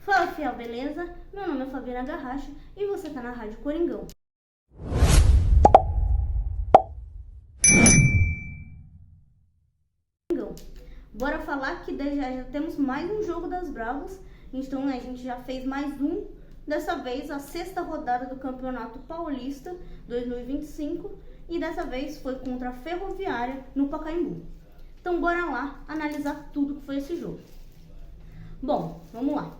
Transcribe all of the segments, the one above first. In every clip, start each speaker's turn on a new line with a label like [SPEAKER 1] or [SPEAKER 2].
[SPEAKER 1] Fala, fiel, beleza? Meu nome é Fabiana Garracha e você tá na Rádio Coringão. Bora falar que já temos mais um jogo das Bravas. Então a gente já fez mais um. Dessa vez a 6ª rodada do Campeonato Paulista 2025. E dessa vez foi contra a Ferroviária no Pacaembu. Então bora lá analisar tudo que foi esse jogo. Bom, vamos lá.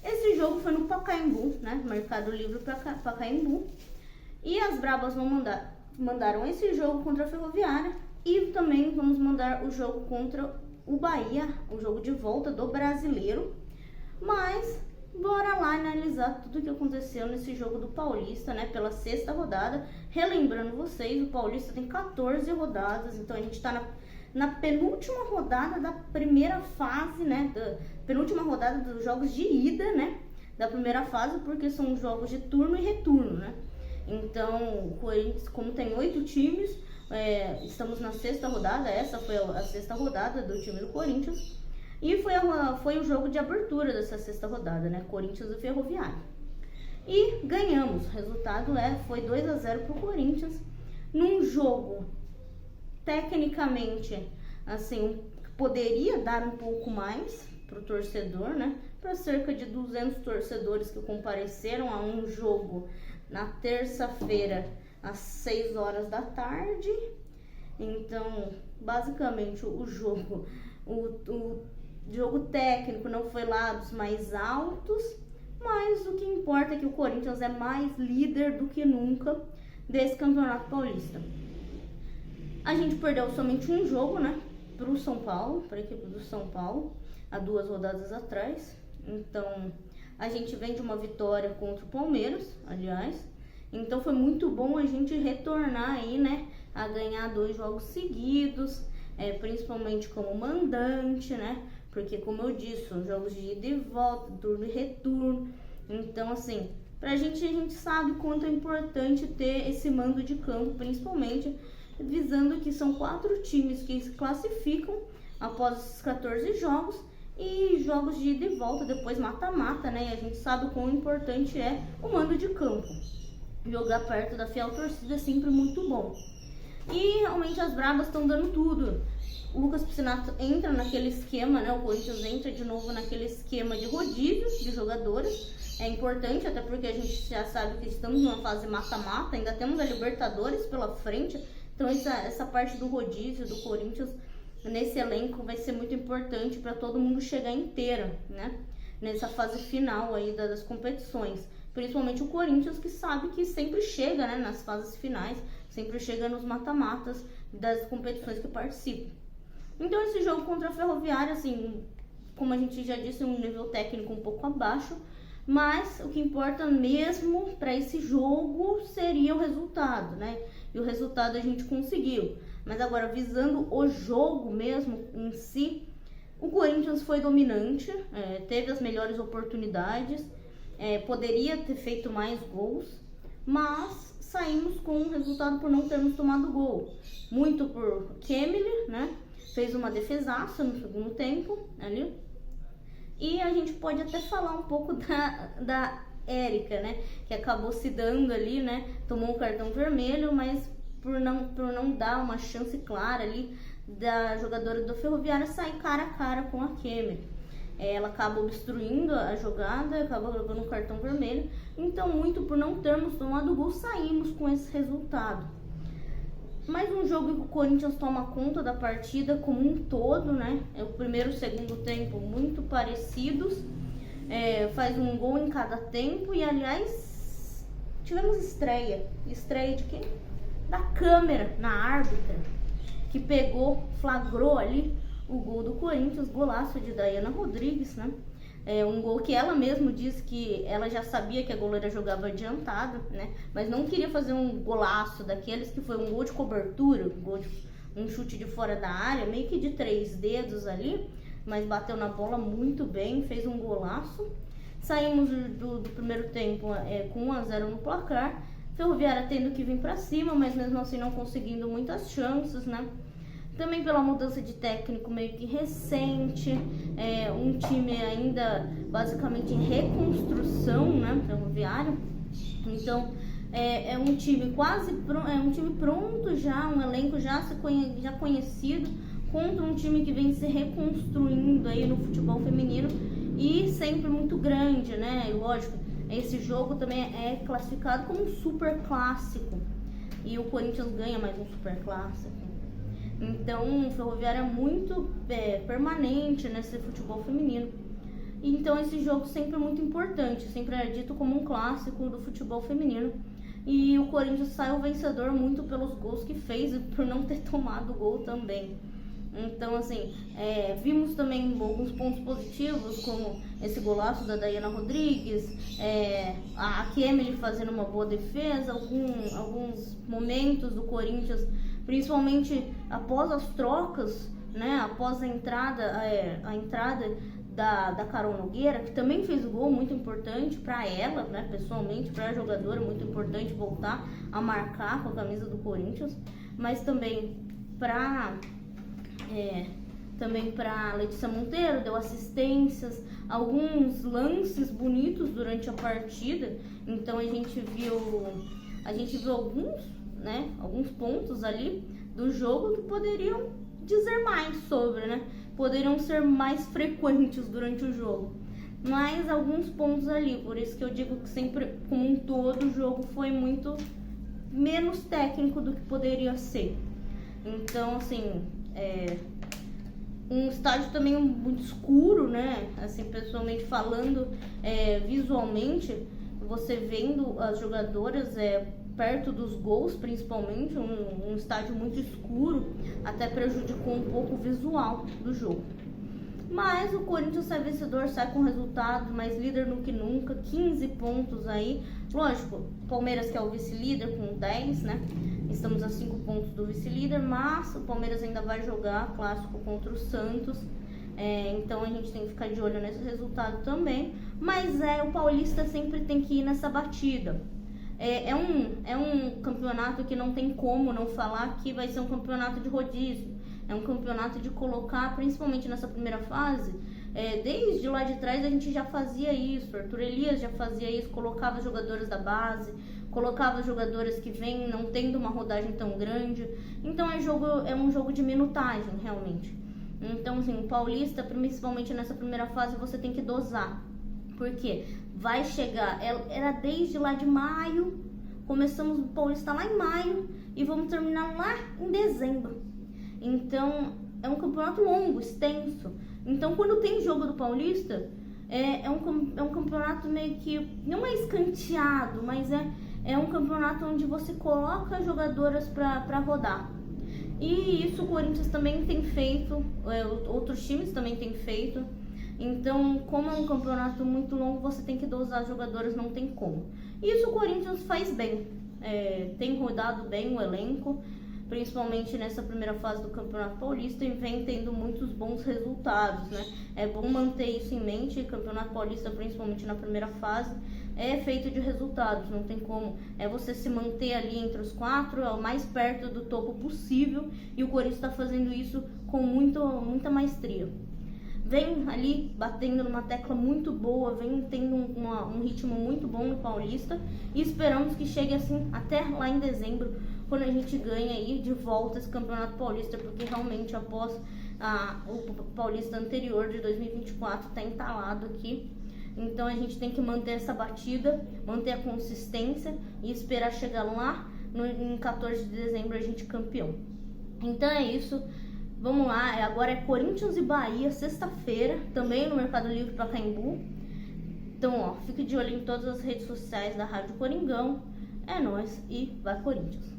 [SPEAKER 1] Esse jogo foi no Pacaembu, né? Mercado Livre Pacaembu. E as Bravas mandaram esse jogo contra a Ferroviária. E também vamos mandar o jogo contra o Bahia, o jogo de volta do Brasileiro. Mas bora lá analisar tudo o que aconteceu nesse jogo do Paulista, né? Pela 6ª rodada. Relembrando vocês, o Paulista tem 14 rodadas. Então a gente tá na penúltima rodada da primeira fase, né? Penúltima rodada dos jogos de ida, né? Da primeira fase, porque são jogos de turno e retorno, né? Então, como tem 8 times, estamos na 6ª rodada. Essa foi a 6ª rodada do time do Corinthians. E foi o jogo de abertura dessa 6ª rodada, né? Corinthians e Ferroviária. E ganhamos. O resultado foi 2-0 pro Corinthians. Num jogo, tecnicamente, assim, poderia dar um pouco mais pro torcedor, né? Para cerca de 200 torcedores que compareceram a um jogo na terça-feira, às 6 horas da tarde. Então, basicamente, o jogo técnico não foi lá dos mais altos, mas o que importa é que o Corinthians é mais líder do que nunca desse Campeonato Paulista. A gente perdeu somente um jogo, né, para o São Paulo, para a equipe do São Paulo, há 2 rodadas atrás. Então, a gente vem de uma vitória contra o Palmeiras, aliás. Então, foi muito bom a gente retornar aí, né, a ganhar 2 jogos seguidos, principalmente como mandante, né? Porque, como eu disse, são jogos de ida e volta, turno e retorno. Então, assim, a gente sabe quanto é importante ter esse mando de campo, principalmente visando que são 4 times que se classificam após esses 14 jogos e jogos de ida e volta, depois mata-mata, né? E a gente sabe o quão importante é o mando de campo. Jogar perto da fiel torcida é sempre muito bom. E realmente as Bravas estão dando tudo. O Lucas Piscinato entra naquele esquema, né? O Corinthians entra de novo naquele esquema de rodízio de jogadores. É importante, até porque a gente já sabe que estamos numa fase mata-mata, ainda temos a Libertadores pela frente. Então essa parte do rodízio do Corinthians nesse elenco vai ser muito importante para todo mundo chegar inteiro, né? Nessa fase final aí das competições. Principalmente o Corinthians, que sabe que sempre chega, né, nas fases finais, sempre chega nos mata-matas das competições que participa. Então esse jogo contra a Ferroviária, assim, como a gente já disse, um nível técnico um pouco abaixo, mas o que importa mesmo para esse jogo seria o resultado, né? E o resultado a gente conseguiu. Mas agora, visando o jogo mesmo em si, o Corinthians foi dominante, teve as melhores oportunidades, poderia ter feito mais gols, mas saímos com o resultado por não termos tomado gol. Muito por Kemily, né? Fez uma defesaça no segundo tempo ali. E a gente pode até falar um pouco da Érica, né? Que acabou se dando ali, né? Tomou um cartão vermelho, mas por não dar uma chance clara ali da jogadora do Ferroviária sair cara a cara com a Kemily. Ela acaba obstruindo a jogada, acaba levando um cartão vermelho. Então, muito por não termos tomado gol, saímos com esse resultado. Mais um jogo que o Corinthians toma conta da partida como um todo, né? O primeiro e o segundo tempo muito parecidos. Faz um gol em cada tempo. E, aliás, tivemos estreia. Estreia de quem? Da câmera, na árbitra, que flagrou ali o gol do Corinthians, golaço de Dayana Rodrigues, né? Um gol que ela mesma disse que ela já sabia que a goleira jogava adiantada, né? Mas não queria fazer um golaço daqueles que foi um gol de cobertura, um chute de fora da área, meio que de 3 dedos ali, mas bateu na bola muito bem, fez um golaço. Saímos do primeiro tempo com 1-0 no placar, Ferroviária tendo que vir para cima, mas mesmo assim não conseguindo muitas chances, né? Também pela mudança de técnico meio que recente, um time ainda basicamente em reconstrução, né, Ferroviário. Então é um time um time pronto já, um elenco já conhecido, contra um time que vem se reconstruindo aí no futebol feminino e sempre muito grande, né? E lógico, esse jogo também é classificado como um super clássico e o Corinthians ganha mais um super clássico. Então o Ferroviário é muito permanente nesse futebol feminino. Então esse jogo sempre é muito importante, sempre é dito como um clássico do futebol feminino. E o Corinthians saiu vencedor muito pelos gols que fez e por não ter tomado gol também. Então, assim, vimos também alguns pontos positivos, como esse golaço da Dayana Rodrigues, a Kemily fazendo uma boa defesa, alguns momentos do Corinthians, principalmente após as trocas, né, após a entrada da Carol Nogueira, que também fez um gol muito importante para ela, né, pessoalmente, para a jogadora, muito importante voltar a marcar com a camisa do Corinthians, mas também para Letícia Monteiro, deu assistências, alguns lances bonitos durante a partida. Então a gente viu alguns pontos ali do jogo que poderiam dizer mais sobre, né? Poderiam ser mais frequentes durante o jogo. Mas alguns pontos ali, por isso que eu digo que sempre, como um todo, o jogo foi muito menos técnico do que poderia ser. Então, assim, um estádio também muito escuro, né? Assim, pessoalmente falando, visualmente, você vendo as jogadoras perto dos gols, principalmente, um estádio muito escuro, até prejudicou um pouco o visual do jogo. Mas o Corinthians sai vencedor, sai com resultado, mais líder do que nunca, 15 pontos aí. Lógico, Palmeiras que é o vice-líder com 10, né? Estamos a 5 pontos do vice-líder, mas o Palmeiras ainda vai jogar clássico contra o Santos. Então a gente tem que ficar de olho nesse resultado também. Mas o Paulista sempre tem que ir nessa batida. É um campeonato que não tem como não falar que vai ser um campeonato de rodízio. É um campeonato de colocar, principalmente nessa primeira fase, desde lá de trás a gente já fazia isso. Arthur Elias já fazia isso, colocava jogadores da base, colocava jogadores que vêm não tendo uma rodagem tão grande. Então é um jogo de minutagem, realmente. Então, assim, o Paulista, principalmente nessa primeira fase, você tem que dosar. Porque vai chegar, era desde lá de maio, começamos o Paulista lá em maio e vamos terminar lá em dezembro. Então, é um campeonato longo, extenso. Então, quando tem jogo do Paulista, é um campeonato meio que, não é escanteado, mas é um campeonato onde você coloca jogadoras para rodar. E isso o Corinthians também tem feito, outros times também têm feito. Então, como é um campeonato muito longo, você tem que dosar as jogadoras, não tem como. Isso o Corinthians faz bem, tem rodado bem o elenco, principalmente nessa primeira fase do Campeonato Paulista, e vem tendo muitos bons resultados, né? É bom manter isso em mente. O Campeonato Paulista, principalmente na primeira fase, é feito de resultados, não tem como. É você se manter ali entre os 4, o mais perto do topo possível, e o Corinthians está fazendo isso com muita maestria. Vem ali batendo numa tecla muito boa, vem tendo um ritmo muito bom no Paulista, e esperamos que chegue assim até lá em dezembro, quando a gente ganha aí de volta esse Campeonato Paulista, porque realmente após o Paulista anterior de 2024 está entalado aqui. Então a gente tem que manter essa batida, manter a consistência e esperar chegar lá em 14 de dezembro a gente campeão. Então é isso. Vamos lá, agora é Corinthians e Bahia, sexta-feira, também no Mercado Livre Pacaembu. Então, fique de olho em todas as redes sociais da Rádio Coringão. É nóis e vai Corinthians!